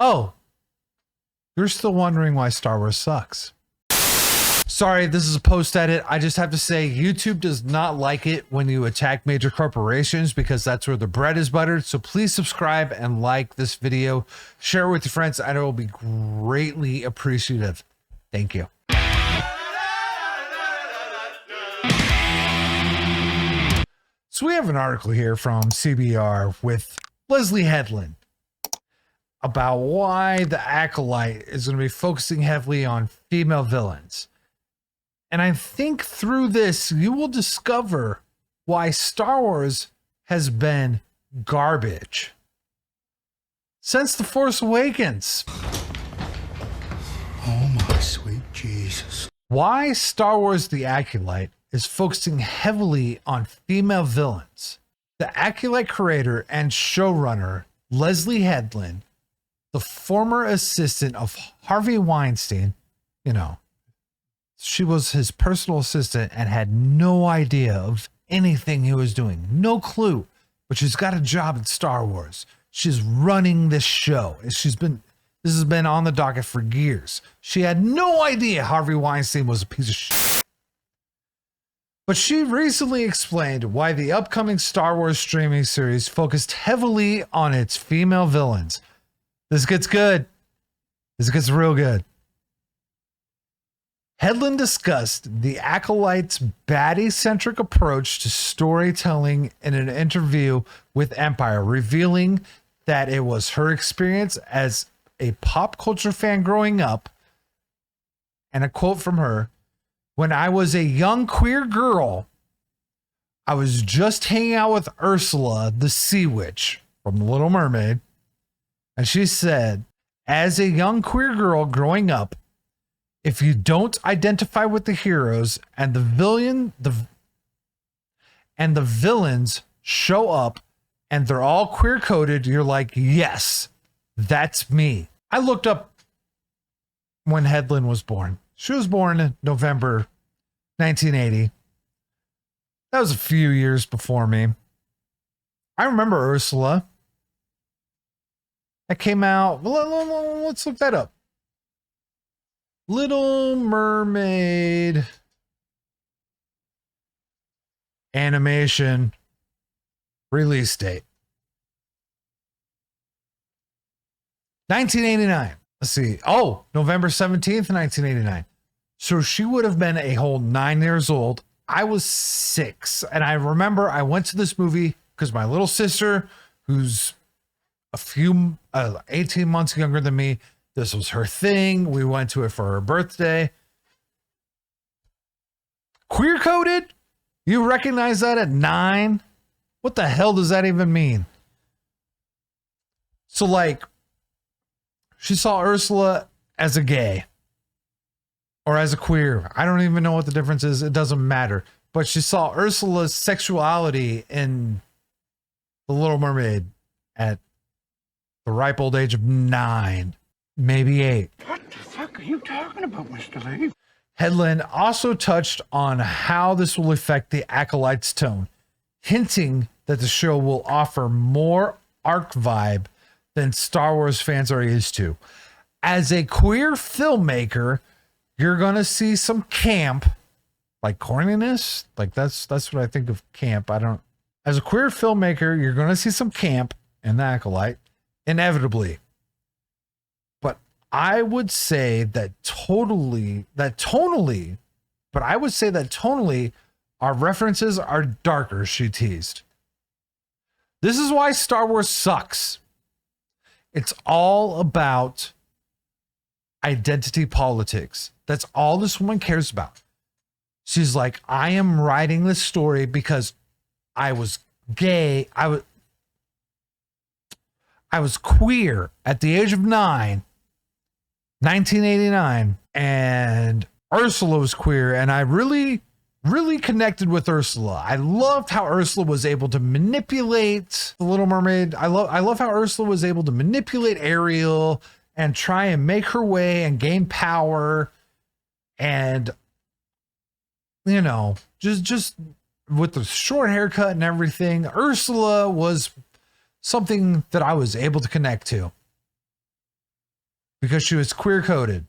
Oh, you're still wondering why Star Wars sucks. Sorry, this is a post edit. I just have to say YouTube does not like it when you attack major corporations because that's where the bread is buttered. So please subscribe and like this video. Share it with your friends and it will be greatly appreciative. Thank you. So we have an article here from CBR with Leslye Headland about why the Acolyte is going to be focusing heavily on female villains. And I think through this, you will discover why Star Wars has been garbage since The Force Awakens. Oh my sweet Jesus. Why Star Wars The Acolyte is focusing heavily on female villains. The Acolyte creator and showrunner, Leslye Headland, the former assistant of Harvey Weinstein, she was his personal assistant and had no idea of anything he was doing. No clue. But she's got a job at Star Wars. She's running this show. This has been on the docket for years. She had no idea Harvey Weinstein was a piece of shit. But she recently explained why the upcoming Star Wars streaming series focused heavily on its female villains. This gets good. This gets real good. Headland discussed the Acolyte's baddie-centric approach to storytelling in an interview with Empire, revealing that it was her experience as a pop culture fan growing up, and a quote from her, "When I was a young queer girl, I was just hanging out with Ursula, the sea witch from The Little Mermaid, and she said, as a young queer girl growing up, if you don't identify with the heroes and the villains show up and they're all queer coded, you're like, yes, that's me." I looked up when Headland was born. She was born in November 1980. That was a few years before me. I remember Ursula. That came out. Let's look that up. Little Mermaid animation release date 1989. Let's see. Oh, November 17th, 1989. So she would have been a whole 9 years old. I was 6. And I remember I went to this movie because my little sister, who's a few 18 months younger than me, this was her thing. We went to it for her birthday. Queer coded? You recognize that at 9? What the hell does that even mean? So like, she saw Ursula as a gay or as a queer. I don't even know what the difference is. It doesn't matter. But she saw Ursula's sexuality in The Little Mermaid at the ripe old age of 9. Maybe 8. What the fuck are you talking about, Mr. Lee? Headland also touched on how this will affect the Acolyte's tone, hinting that the show will offer more arc vibe than Star Wars fans are used to. As a queer filmmaker, you're going to see some camp, like corniness. Like that's what I think of camp. As a queer filmmaker, you're going to see some camp in the Acolyte, inevitably. I would say that tonally, our references are darker, she teased. This is why Star Wars sucks. It's all about identity politics. That's all this woman cares about. She's like, I am writing this story because I was gay. I was queer at the age of 9. 1989, and Ursula was queer, and I really connected with Ursula. I loved how Ursula was able to manipulate The Little Mermaid. I love how Ursula was able to manipulate Ariel and try and make her way and gain power, and just with the short haircut and everything. Ursula was something that I was able to connect to. because she was queer coded.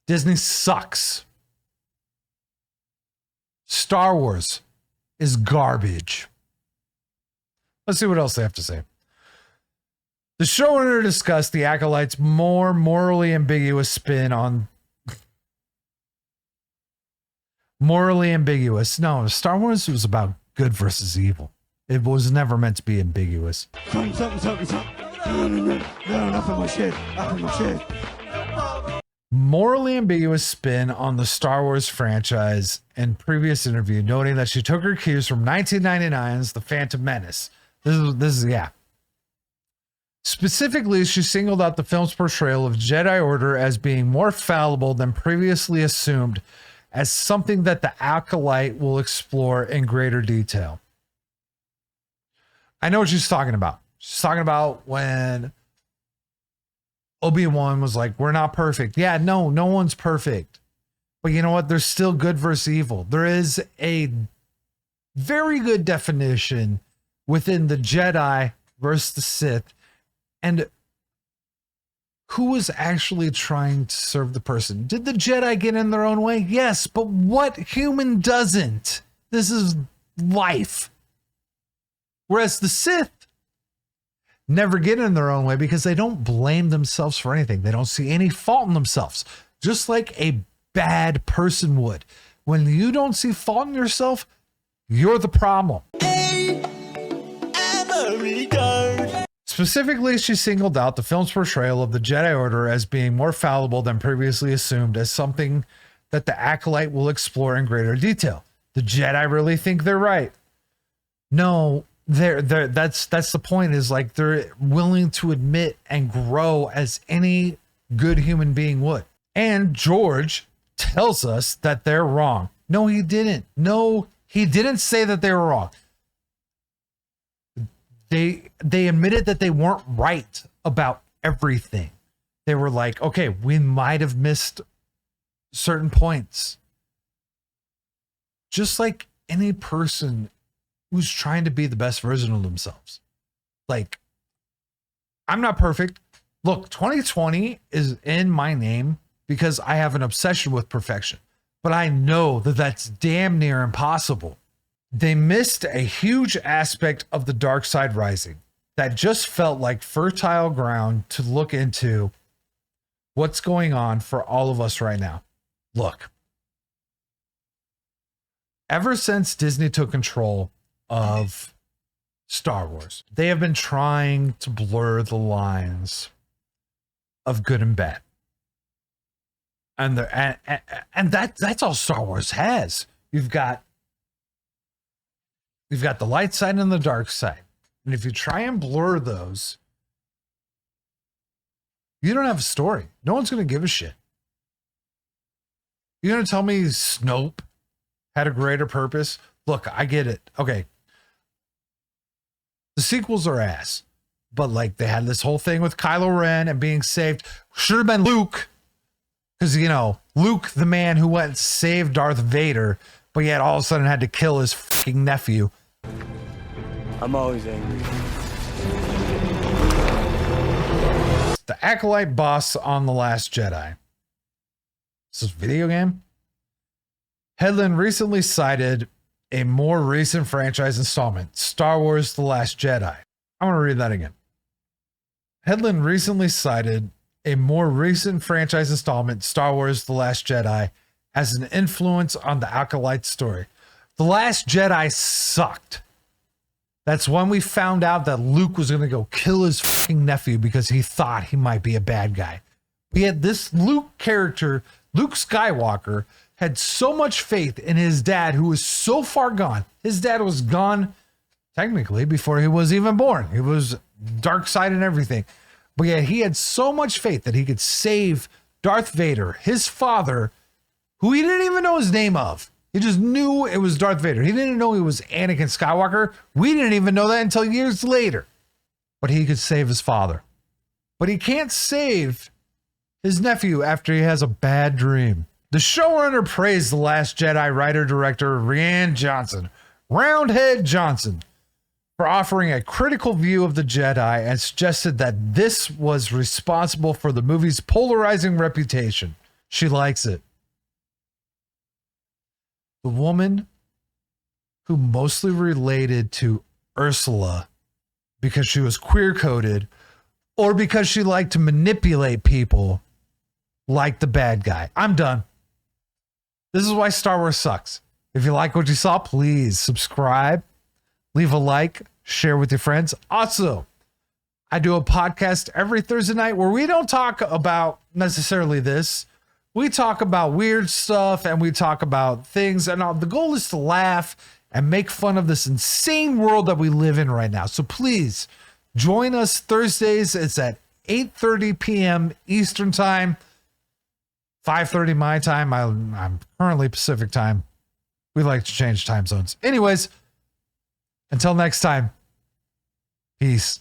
Disney sucks. Star Wars is garbage. Let's see what else they have to say. The showrunner discussed the Acolyte's more morally ambiguous spin on... Morally ambiguous. No, Star Wars was about good versus evil. It was never meant to be ambiguous. Something. No, enough of my shit. Morally ambiguous spin on the Star Wars franchise in previous interview, noting that she took her cues from 1999's The Phantom Menace. This is yeah. Specifically, she singled out the film's portrayal of Jedi Order as being more fallible than previously assumed, as something that the Acolyte will explore in greater detail. I know what she's talking about. She's talking about when Obi-Wan was like, we're not perfect. Yeah, no one's perfect. But you know what? There's still good versus evil. There is a very good definition within the Jedi versus the Sith. And who was actually trying to serve the person? Did the Jedi get in their own way? Yes, but what human doesn't? This is life. Whereas the Sith never get in their own way because they don't blame themselves for anything. They don't see any fault in themselves, just like a bad person would. When you don't see fault in yourself, you're the problem. Specifically, she singled out the film's portrayal of the Jedi Order as being more fallible than previously assumed, as something that the Acolyte will explore in greater detail. The Jedi really think they're right. No, that's the point, is like they're willing to admit and grow as any good human being would. And George tells us that they're wrong. No, he didn't. No, he didn't say that they were wrong. They admitted that they weren't right about everything. They were like, okay, we might have missed certain points. Just like any person who's trying to be the best version of themselves. Like, I'm not perfect. Look, 2020 is in my name because I have an obsession with perfection. But I know that that's damn near impossible. They missed a huge aspect of the Dark Side Rising that just felt like fertile ground to look into what's going on for all of us right now. Look, ever since Disney took control of Star Wars, they have been trying to blur the lines of good and bad. And that's all Star Wars has. You've got the light side and the dark side. And if you try and blur those, you don't have a story. No one's going to give a shit. You're going to tell me Snoke had a greater purpose? Look, I get it. Okay. The sequels are ass. But like, they had this whole thing with Kylo Ren and being saved. Should have been Luke. Because, you know, Luke, the man who went and saved Darth Vader, but yet all of a sudden had to kill his fucking nephew. I'm always angry. The Acolyte boss on The Last Jedi. Is this a video game? Headland recently cited a more recent franchise installment, Star Wars The Last Jedi. I'm going to read that again. Headland recently cited a more recent franchise installment, Star Wars The Last Jedi, as an influence on the Acolyte story. The Last Jedi sucked. That's when we found out that Luke was going to go kill his fucking nephew because he thought he might be a bad guy. Yet this Luke character, Luke Skywalker, had so much faith in his dad, who was so far gone. His dad was gone technically before he was even born. He was dark side and everything. But yet he had so much faith that he could save Darth Vader, his father, who he didn't even know his name of. He just knew it was Darth Vader. He didn't know he was Anakin Skywalker. We didn't even know that until years later. But he could save his father. But he can't save his nephew after he has a bad dream. The showrunner praised The Last Jedi writer-director Rian Johnson, Roundhead Johnson, for offering a critical view of the Jedi and suggested that this was responsible for the movie's polarizing reputation. She likes it. The woman who mostly related to Ursula because she was queer coded or because she liked to manipulate people like the bad guy. I'm done. This is why Star Wars sucks. If you like what you saw, please subscribe, leave a like, share with your friends. Also, I do a podcast every Thursday night where we don't talk about necessarily this. We talk about weird stuff and we talk about things. And the goal is to laugh and make fun of this insane world that we live in right now. So please join us Thursdays. It's at 8:30 p.m. Eastern time, 5:30 my time. I'm currently Pacific time. We like to change time zones. Anyways, until next time, peace.